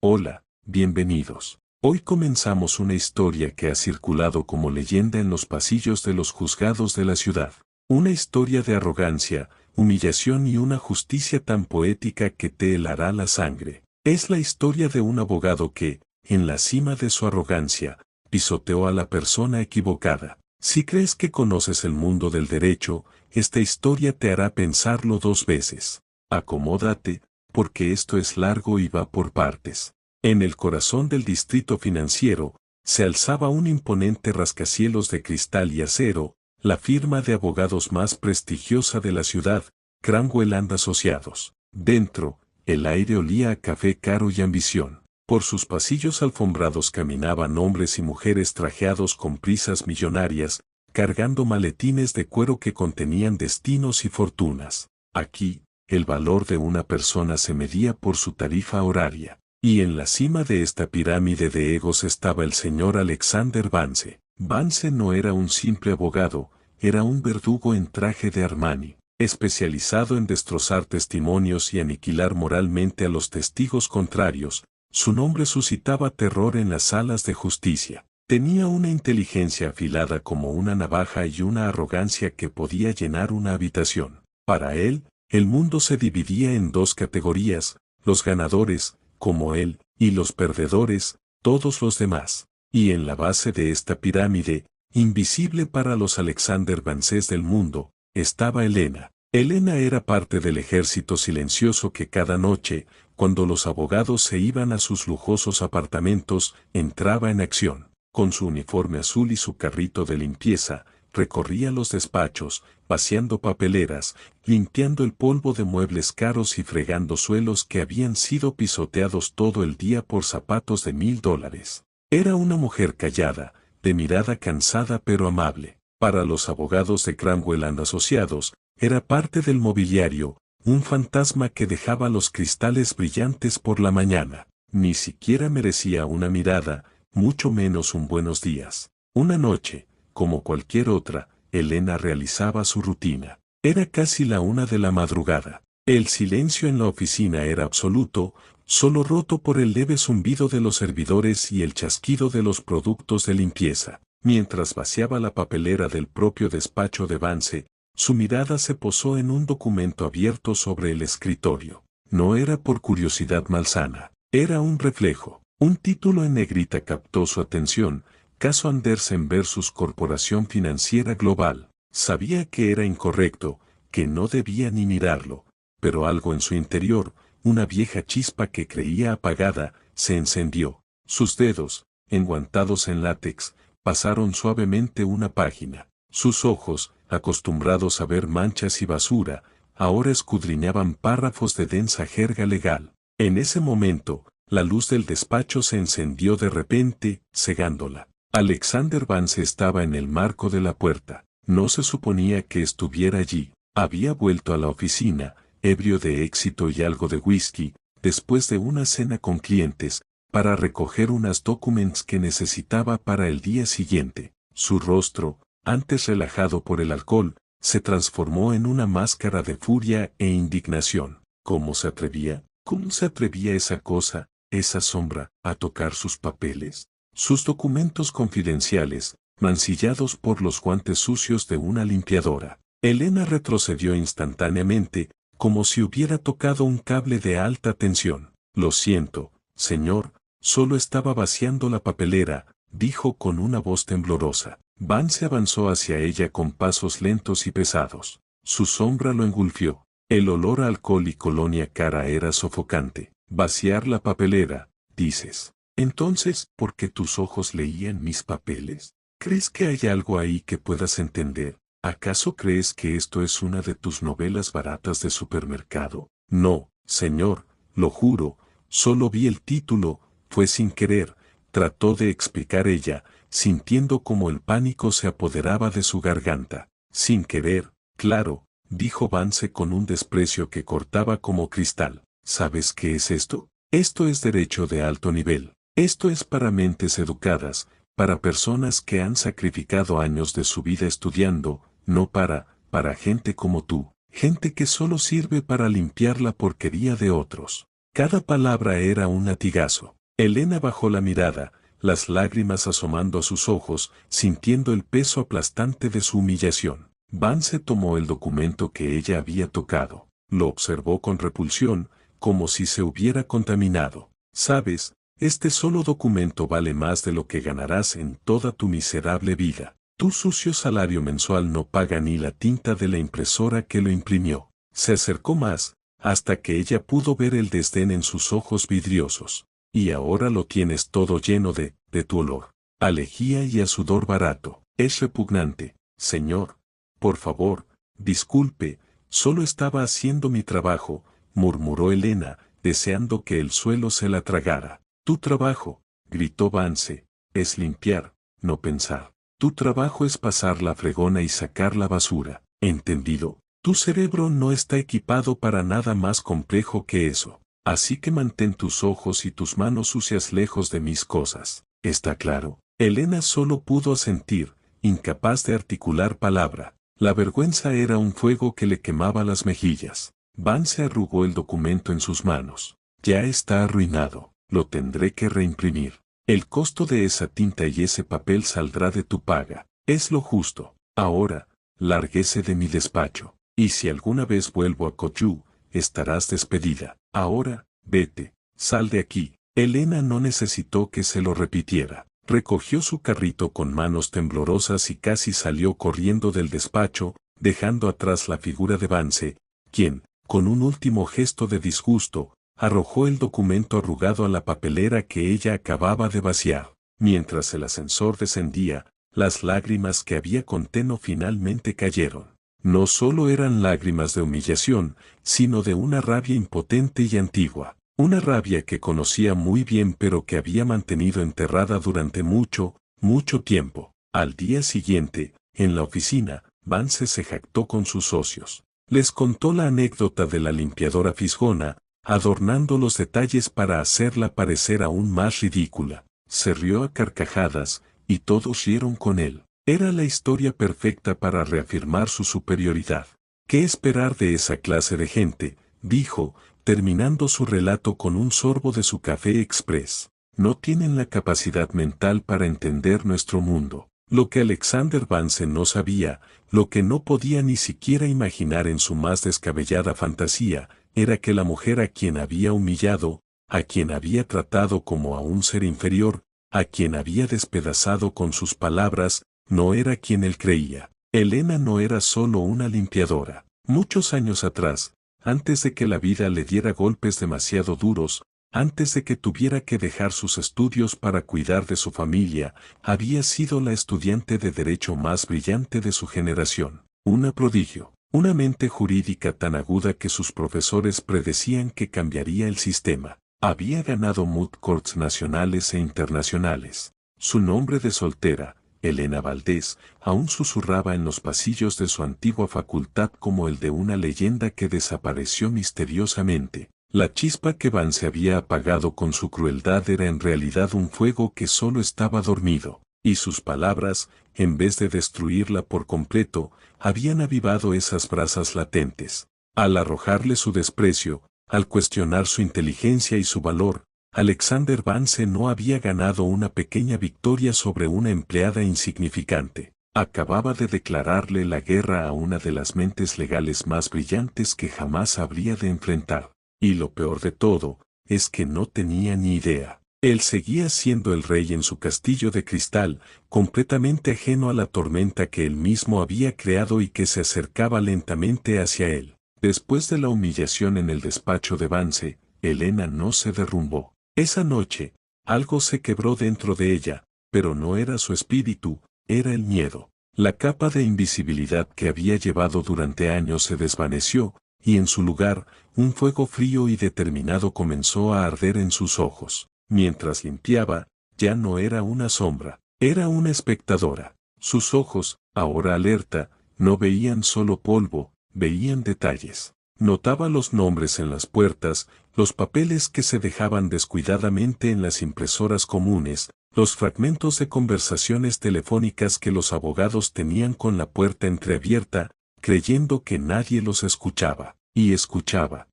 Hola, bienvenidos. Hoy comenzamos una historia que ha circulado como leyenda en los pasillos de los juzgados de la ciudad. Una historia de arrogancia, humillación y una justicia tan poética que te helará la sangre. Es la historia de un abogado que, en la cima de su arrogancia, pisoteó a la persona equivocada. Si crees que conoces el mundo del derecho, esta historia te hará pensarlo dos veces. Acomódate, porque esto es largo y va por partes. En el corazón del distrito financiero, se alzaba un imponente rascacielos de cristal y acero, la firma de abogados más prestigiosa de la ciudad, Cranwell and Asociados. Dentro, el aire olía a café caro y ambición. Por sus pasillos alfombrados caminaban hombres y mujeres trajeados con prisas millonarias, cargando maletines de cuero que contenían destinos y fortunas. Aquí, el valor de una persona se medía por su tarifa horaria. Y en la cima de esta pirámide de egos estaba el señor Alexander Vance. Vance no era un simple abogado, era un verdugo en traje de Armani, especializado en destrozar testimonios y aniquilar moralmente a los testigos contrarios. Su nombre suscitaba terror en las salas de justicia. Tenía una inteligencia afilada como una navaja y una arrogancia que podía llenar una habitación. Para él, el mundo se dividía en dos categorías, los ganadores, como él, y los perdedores, todos los demás. Y en la base de esta pirámide, invisible para los Alexander Vances del mundo, estaba Elena. Elena era parte del ejército silencioso que cada noche, cuando los abogados se iban a sus lujosos apartamentos, entraba en acción. Con su uniforme azul y su carrito de limpieza, recorría los despachos, vaciando papeleras, limpiando el polvo de muebles caros y fregando suelos que habían sido pisoteados todo el día por zapatos de $1000. Era una mujer callada, de mirada cansada pero amable. Para los abogados de Cranwell and Asociados, era parte del mobiliario, un fantasma que dejaba los cristales brillantes por la mañana. Ni siquiera merecía una mirada, mucho menos un buenos días. Una noche, como cualquier otra, Elena realizaba su rutina. Era casi la 1 de la madrugada. El silencio en la oficina era absoluto, solo roto por el leve zumbido de los servidores y el chasquido de los productos de limpieza. Mientras vaciaba la papelera del propio despacho de Vance, su mirada se posó en un documento abierto sobre el escritorio. No era por curiosidad malsana, era un reflejo. Un título en negrita captó su atención: Caso Andersen versus Corporación Financiera Global. Sabía que era incorrecto, que no debía ni mirarlo, pero algo en su interior, una vieja chispa que creía apagada, se encendió. Sus dedos, enguantados en látex, pasaron suavemente una página. Sus ojos, acostumbrados a ver manchas y basura, ahora escudriñaban párrafos de densa jerga legal. En ese momento, la luz del despacho se encendió de repente, cegándola. Alexander Vance estaba en el marco de la puerta. No se suponía que estuviera allí. Había vuelto a la oficina, ebrio de éxito y algo de whisky, después de una cena con clientes, para recoger unas documents que necesitaba para el día siguiente. Su rostro, antes relajado por el alcohol, se transformó en una máscara de furia e indignación. ¿Cómo se atrevía? ¿Cómo se atrevía esa cosa, esa sombra, a tocar sus papeles? Sus documentos confidenciales, mancillados por los guantes sucios de una limpiadora. Elena retrocedió instantáneamente, como si hubiera tocado un cable de alta tensión. Lo siento, señor, solo estaba vaciando la papelera, dijo con una voz temblorosa. Vance avanzó hacia ella con pasos lentos y pesados. Su sombra lo engulfió. El olor a alcohol y colonia cara era sofocante. Vaciar la papelera, dices. Entonces, ¿por qué tus ojos leían mis papeles? ¿Crees que hay algo ahí que puedas entender? ¿Acaso crees que esto es una de tus novelas baratas de supermercado? No, señor, lo juro, solo vi el título, fue sin querer, trató de explicar ella, sintiendo como el pánico se apoderaba de su garganta. Sin querer, claro, dijo Vance con un desprecio que cortaba como cristal. ¿Sabes qué es esto? Esto es derecho de alto nivel. Esto es para mentes educadas, para personas que han sacrificado años de su vida estudiando, no para gente como tú, gente que solo sirve para limpiar la porquería de otros. Cada palabra era un latigazo. Elena bajó la mirada, las lágrimas asomando a sus ojos, sintiendo el peso aplastante de su humillación. Vance tomó el documento que ella había tocado. Lo observó con repulsión, como si se hubiera contaminado. ¿Sabes? Este solo documento vale más de lo que ganarás en toda tu miserable vida. Tu sucio salario mensual no paga ni la tinta de la impresora que lo imprimió. Se acercó más, hasta que ella pudo ver el desdén en sus ojos vidriosos. Y ahora lo tienes todo lleno de tu olor, a lejía y a sudor barato. Es repugnante, señor. Por favor, disculpe, solo estaba haciendo mi trabajo, murmuró Elena, deseando que el suelo se la tragara. Tu trabajo, gritó Vance, es limpiar, no pensar. Tu trabajo es pasar la fregona y sacar la basura. ¿Entendido? Tu cerebro no está equipado para nada más complejo que eso. Así que mantén tus ojos y tus manos sucias lejos de mis cosas. ¿Está claro? Elena solo pudo asentir, incapaz de articular palabra. La vergüenza era un fuego que le quemaba las mejillas. Vance arrugó el documento en sus manos. Ya está arruinado. Lo tendré que reimprimir. El costo de esa tinta y ese papel saldrá de tu paga. Es lo justo. Ahora, lárguese de mi despacho. Y si alguna vez vuelvo a Coyú, estarás despedida. Ahora, vete, sal de aquí. Elena no necesitó que se lo repitiera. Recogió su carrito con manos temblorosas y casi salió corriendo del despacho, dejando atrás la figura de Vance, quien, con un último gesto de disgusto, arrojó el documento arrugado a la papelera que ella acababa de vaciar. Mientras el ascensor descendía, las lágrimas que había contenido finalmente cayeron. No solo eran lágrimas de humillación, sino de una rabia impotente y antigua. Una rabia que conocía muy bien pero que había mantenido enterrada durante mucho, mucho tiempo. Al día siguiente, en la oficina, Vance se jactó con sus socios. Les contó la anécdota de la limpiadora fisgona, adornando los detalles para hacerla parecer aún más ridícula. Se rió a carcajadas, y todos rieron con él. Era la historia perfecta para reafirmar su superioridad. ¿Qué esperar de esa clase de gente?, dijo, terminando su relato con un sorbo de su café express. No tienen la capacidad mental para entender nuestro mundo. Lo que Alexander Vance no sabía, lo que no podía ni siquiera imaginar en su más descabellada fantasía, era que la mujer a quien había humillado, a quien había tratado como a un ser inferior, a quien había despedazado con sus palabras, no era quien él creía. Elena no era solo una limpiadora. Muchos años atrás, antes de que la vida le diera golpes demasiado duros, antes de que tuviera que dejar sus estudios para cuidar de su familia, había sido la estudiante de derecho más brillante de su generación. Una prodigio, una mente jurídica tan aguda que sus profesores predecían que cambiaría el sistema. Había ganado moot courts nacionales e internacionales. Su nombre de soltera, Elena Valdés, aún susurraba en los pasillos de su antigua facultad como el de una leyenda que desapareció misteriosamente. La chispa que Vance había apagado con su crueldad era en realidad un fuego que solo estaba dormido, y sus palabras, en vez de destruirla por completo, habían avivado esas brasas latentes. Al arrojarle su desprecio, al cuestionar su inteligencia y su valor, Alexander Vance no había ganado una pequeña victoria sobre una empleada insignificante. Acababa de declararle la guerra a una de las mentes legales más brillantes que jamás habría de enfrentar. Y lo peor de todo, es que no tenía ni idea. Él seguía siendo el rey en su castillo de cristal, completamente ajeno a la tormenta que él mismo había creado y que se acercaba lentamente hacia él. Después de la humillación en el despacho de Vance, Elena no se derrumbó. Esa noche, algo se quebró dentro de ella, pero no era su espíritu, era el miedo. La capa de invisibilidad que había llevado durante años se desvaneció, y en su lugar, un fuego frío y determinado comenzó a arder en sus ojos. Mientras limpiaba, ya no era una sombra, era una espectadora. Sus ojos, ahora alerta, no veían solo polvo, veían detalles. Notaba los nombres en las puertas, los papeles que se dejaban descuidadamente en las impresoras comunes, los fragmentos de conversaciones telefónicas que los abogados tenían con la puerta entreabierta, creyendo que nadie los escuchaba. Y escuchaba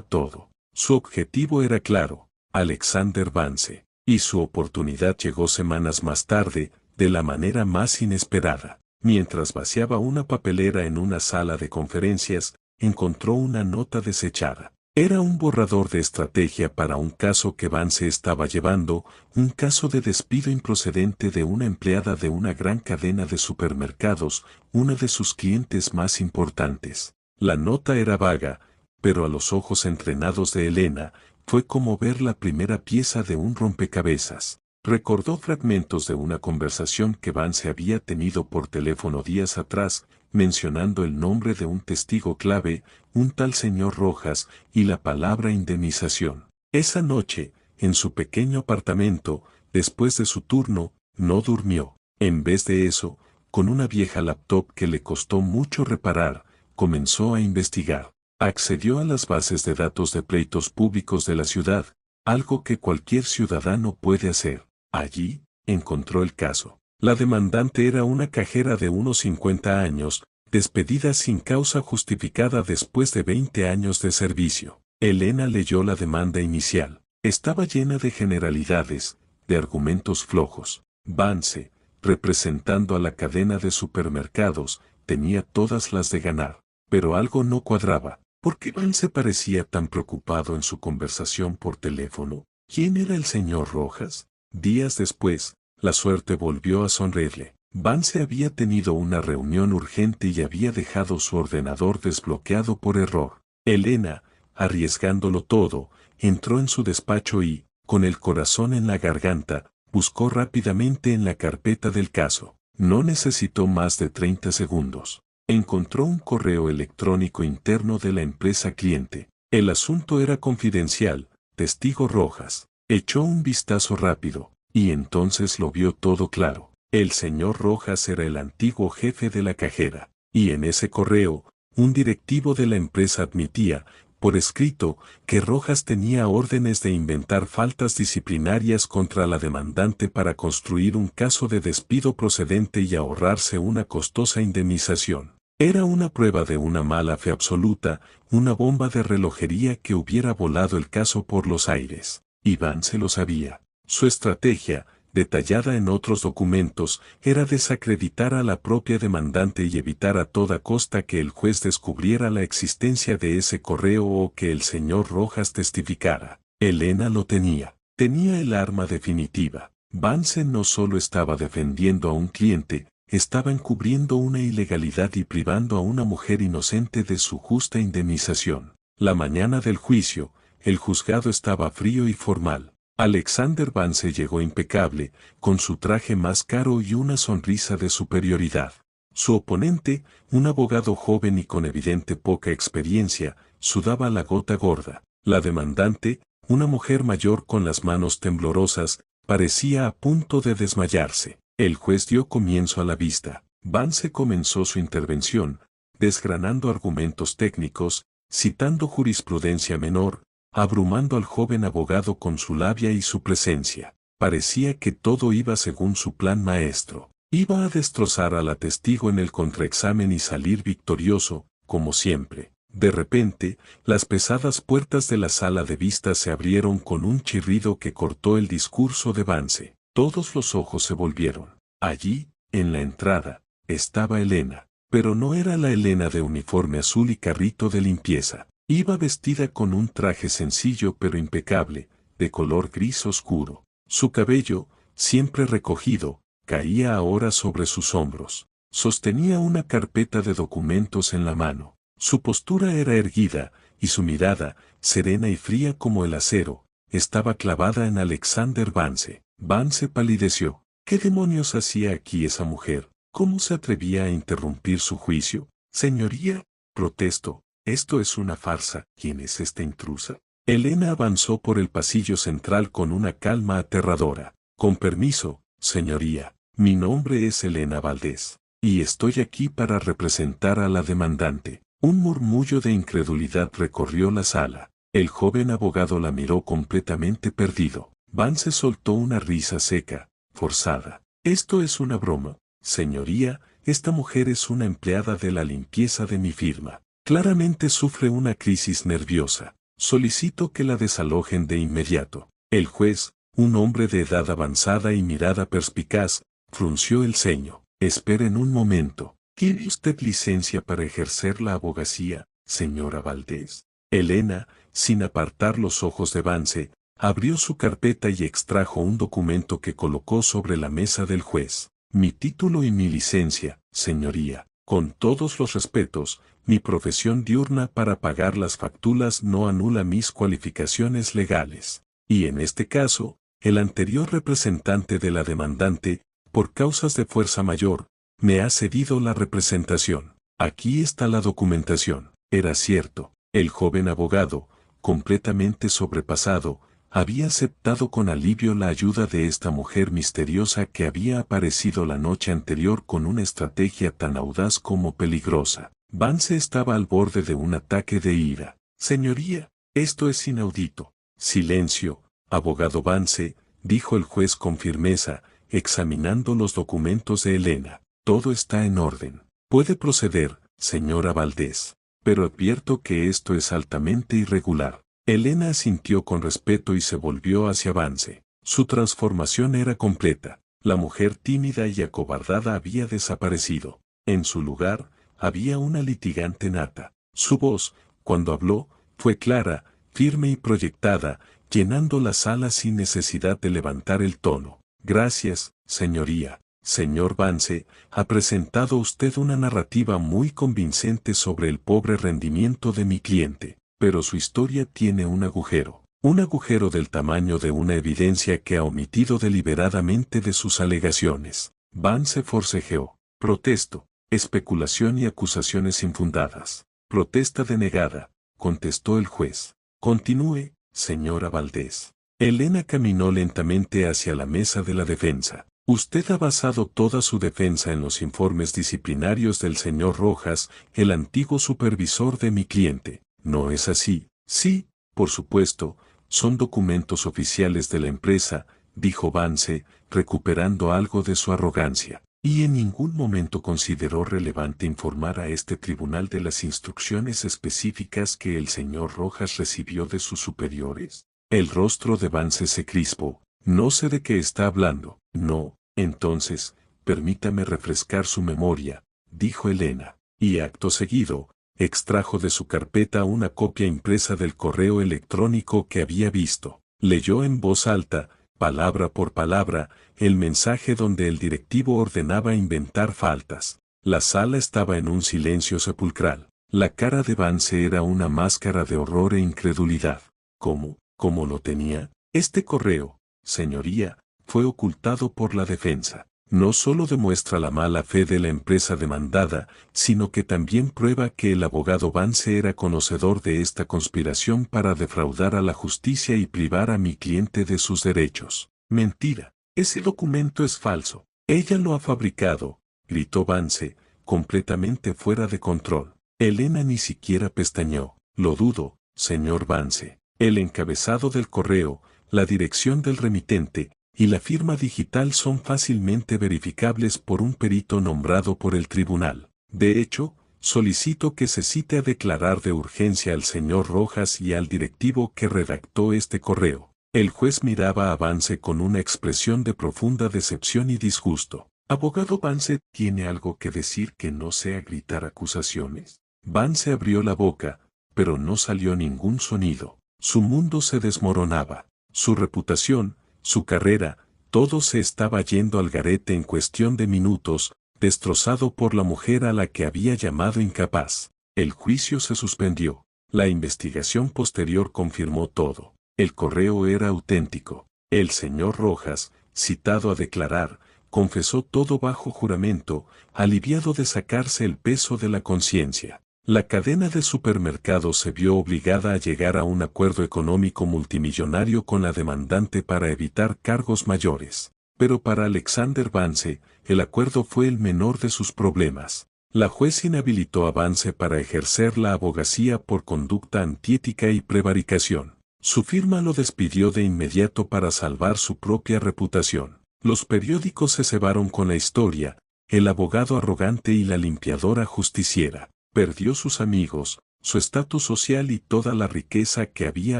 todo. Su objetivo era claro, Alexander Vance, y su oportunidad llegó semanas más tarde, de la manera más inesperada. Mientras vaciaba una papelera en una sala de conferencias, encontró una nota desechada. Era un borrador de estrategia para un caso que Vance estaba llevando, un caso de despido improcedente de una empleada de una gran cadena de supermercados, una de sus clientes más importantes. La nota era vaga, pero a los ojos entrenados de Elena, fue como ver la primera pieza de un rompecabezas. Recordó fragmentos de una conversación que Vance había tenido por teléfono días atrás, mencionando el nombre de un testigo clave, un tal señor Rojas, y la palabra indemnización. Esa noche, en su pequeño apartamento, después de su turno, no durmió. En vez de eso, con una vieja laptop que le costó mucho reparar, comenzó a investigar. Accedió a las bases de datos de pleitos públicos de la ciudad, algo que cualquier ciudadano puede hacer. Allí, encontró el caso. La demandante era una cajera de unos 50 años, despedida sin causa justificada después de 20 años de servicio. Elena leyó la demanda inicial. Estaba llena de generalidades, de argumentos flojos. Vance, representando a la cadena de supermercados, tenía todas las de ganar. Pero algo no cuadraba. ¿Por qué Vance parecía tan preocupado en su conversación por teléfono? ¿Quién era el señor Rojas? Días después, la suerte volvió a sonreírle. Vance había tenido una reunión urgente y había dejado su ordenador desbloqueado por error. Elena, arriesgándolo todo, entró en su despacho y, con el corazón en la garganta, buscó rápidamente en la carpeta del caso. No necesitó más de 30 segundos. Encontró un correo electrónico interno de la empresa cliente. El asunto era confidencial, testigo Rojas. Echó un vistazo rápido, y entonces lo vio todo claro. El señor Rojas era el antiguo jefe de la cajera, y en ese correo, un directivo de la empresa admitía, por escrito, que Rojas tenía órdenes de inventar faltas disciplinarias contra la demandante para construir un caso de despido procedente y ahorrarse una costosa indemnización. Era una prueba de una mala fe absoluta, una bomba de relojería que hubiera volado el caso por los aires. Iván se lo sabía. Su estrategia, detallada en otros documentos, era desacreditar a la propia demandante y evitar a toda costa que el juez descubriera la existencia de ese correo o que el señor Rojas testificara. Elena lo tenía. Tenía el arma definitiva. Vance no solo estaba defendiendo a un cliente, estaba encubriendo una ilegalidad y privando a una mujer inocente de su justa indemnización. La mañana del juicio, el juzgado estaba frío y formal. Alexander Vance llegó impecable, con su traje más caro y una sonrisa de superioridad. Su oponente, un abogado joven y con evidente poca experiencia, sudaba la gota gorda. La demandante, una mujer mayor con las manos temblorosas, parecía a punto de desmayarse. El juez dio comienzo a la vista. Vance comenzó su intervención, desgranando argumentos técnicos, citando jurisprudencia menor, abrumando al joven abogado con su labia y su presencia. Parecía que todo iba según su plan maestro. Iba a destrozar a la testigo en el contraexamen y salir victorioso, como siempre. De repente, las pesadas puertas de la sala de vista se abrieron con un chirrido que cortó el discurso de Vance. Todos los ojos se volvieron. Allí, en la entrada, estaba Elena. Pero no era la Elena de uniforme azul y carrito de limpieza. Iba vestida con un traje sencillo pero impecable, de color gris oscuro. Su cabello, siempre recogido, caía ahora sobre sus hombros. Sostenía una carpeta de documentos en la mano. Su postura era erguida, y su mirada, serena y fría como el acero, estaba clavada en Alexander Vance. Vance palideció. ¿Qué demonios hacía aquí esa mujer? ¿Cómo se atrevía a interrumpir su juicio? Señoría, protesto, esto es una farsa. ¿Quién es esta intrusa? Elena avanzó por el pasillo central con una calma aterradora. Con permiso, señoría, mi nombre es Elena Valdés, y estoy aquí para representar a la demandante. Un murmullo de incredulidad recorrió la sala. El joven abogado la miró completamente perdido. Vance soltó una risa seca, forzada. Esto es una broma, señoría, esta mujer es una empleada de la limpieza de mi firma. Claramente sufre una crisis nerviosa. Solicito que la desalojen de inmediato. El juez, un hombre de edad avanzada y mirada perspicaz, frunció el ceño. Esperen un momento. ¿Tiene usted licencia para ejercer la abogacía, señora Valdés? Elena, sin apartar los ojos de Vance, abrió su carpeta y extrajo un documento que colocó sobre la mesa del juez. Mi título y mi licencia, señoría. Con todos los respetos, mi profesión diurna para pagar las facturas no anula mis cualificaciones legales. Y en este caso, el anterior representante de la demandante, por causas de fuerza mayor, me ha cedido la representación. Aquí está la documentación. Era cierto, el joven abogado, completamente sobrepasado, había aceptado con alivio la ayuda de esta mujer misteriosa que había aparecido la noche anterior con una estrategia tan audaz como peligrosa. Vance estaba al borde de un ataque de ira. Señoría, esto es inaudito. Silencio, abogado Vance, dijo el juez con firmeza, examinando los documentos de Elena. Todo está en orden. Puede proceder, señora Valdés. Pero advierto que esto es altamente irregular. Elena asintió con respeto y se volvió hacia Vance. Su transformación era completa. La mujer tímida y acobardada había desaparecido. En su lugar, había una litigante nata. Su voz, cuando habló, fue clara, firme y proyectada, llenando la sala sin necesidad de levantar el tono. Gracias, señoría. Señor Vance, ha presentado usted una narrativa muy convincente sobre el pobre rendimiento de mi cliente, pero su historia tiene un agujero del tamaño de una evidencia que ha omitido deliberadamente de sus alegaciones. Vance forcejeó. Protesto, especulación y acusaciones infundadas. Protesta denegada, contestó el juez. Continúe, señora Valdés. Elena caminó lentamente hacia la mesa de la defensa. Usted ha basado toda su defensa en los informes disciplinarios del señor Rojas, el antiguo supervisor de mi cliente. ¿No es así? Sí, por supuesto, son documentos oficiales de la empresa, dijo Vance, recuperando algo de su arrogancia. ¿Y en ningún momento consideró relevante informar a este tribunal de las instrucciones específicas que el señor Rojas recibió de sus superiores? El rostro de Vance se crispó. No sé de qué está hablando. No, entonces, permítame refrescar su memoria, dijo Elena, y acto seguido, extrajo de su carpeta una copia impresa del correo electrónico que había visto. Leyó en voz alta, palabra por palabra, el mensaje donde el directivo ordenaba inventar faltas. La sala estaba en un silencio sepulcral. La cara de Vance era una máscara de horror e incredulidad. ¿Cómo lo tenía? Este correo, señoría, fue ocultado por la defensa. No solo demuestra la mala fe de la empresa demandada, sino que también prueba que el abogado Vance era conocedor de esta conspiración para defraudar a la justicia y privar a mi cliente de sus derechos. Mentira. Ese documento es falso. Ella lo ha fabricado, gritó Vance, completamente fuera de control. Elena ni siquiera pestañeó. Lo dudo, señor Vance. El encabezado del correo, la dirección del remitente y la firma digital son fácilmente verificables por un perito nombrado por el tribunal. De hecho, solicito que se cite a declarar de urgencia al señor Rojas y al directivo que redactó este correo. El juez miraba a Vance con una expresión de profunda decepción y disgusto. Abogado Vance, ¿tiene algo que decir que no sea gritar acusaciones? Vance abrió la boca, pero no salió ningún sonido. Su mundo se desmoronaba. Su reputación, su carrera, todo se estaba yendo al garete en cuestión de minutos, destrozado por la mujer a la que había llamado incapaz. El juicio se suspendió. La investigación posterior confirmó todo. El correo era auténtico. El señor Rojas, citado a declarar, confesó todo bajo juramento, aliviado de sacarse el peso de la conciencia. La cadena de supermercados se vio obligada a llegar a un acuerdo económico multimillonario con la demandante para evitar cargos mayores. Pero para Alexander Vance, el acuerdo fue el menor de sus problemas. La juez inhabilitó a Vance para ejercer la abogacía por conducta antiética y prevaricación. Su firma lo despidió de inmediato para salvar su propia reputación. Los periódicos se cebaron con la historia, el abogado arrogante y la limpiadora justiciera. Perdió sus amigos, su estatus social y toda la riqueza que había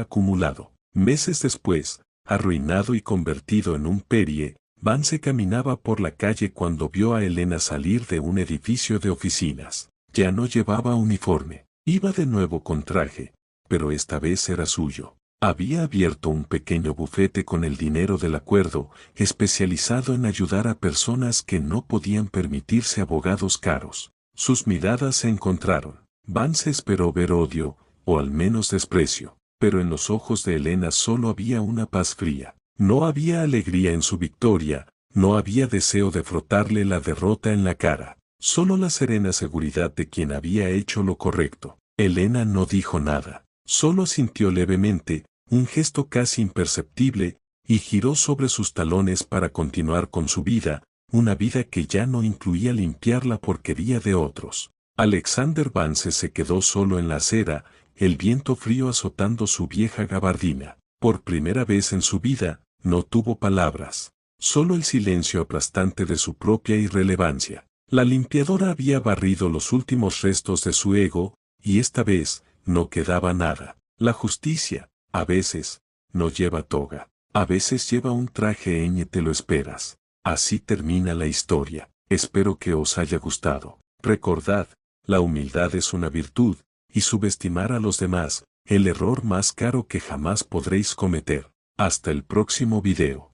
acumulado. Meses después, arruinado y convertido en un perie, Vance caminaba por la calle cuando vio a Elena salir de un edificio de oficinas. Ya no llevaba uniforme. Iba de nuevo con traje, pero esta vez era suyo. Había abierto un pequeño bufete con el dinero del acuerdo, especializado en ayudar a personas que no podían permitirse abogados caros. Sus miradas se encontraron. Vance esperó ver odio, o al menos desprecio, pero en los ojos de Elena solo había una paz fría. No había alegría en su victoria, no había deseo de frotarle la derrota en la cara, solo la serena seguridad de quien había hecho lo correcto. Elena no dijo nada, solo sintió levemente, un gesto casi imperceptible, y giró sobre sus talones para continuar con su vida, una vida que ya no incluía limpiar la porquería de otros. Alexander Vance se quedó solo en la acera, el viento frío azotando su vieja gabardina. Por primera vez en su vida, no tuvo palabras, solo el silencio aplastante de su propia irrelevancia. La limpiadora había barrido los últimos restos de su ego, y esta vez, no quedaba nada. La justicia, a veces, no lleva toga, a veces lleva un traje te lo esperas. Así termina la historia. Espero que os haya gustado. Recordad, la humildad es una virtud, y subestimar a los demás, el error más caro que jamás podréis cometer. Hasta el próximo video.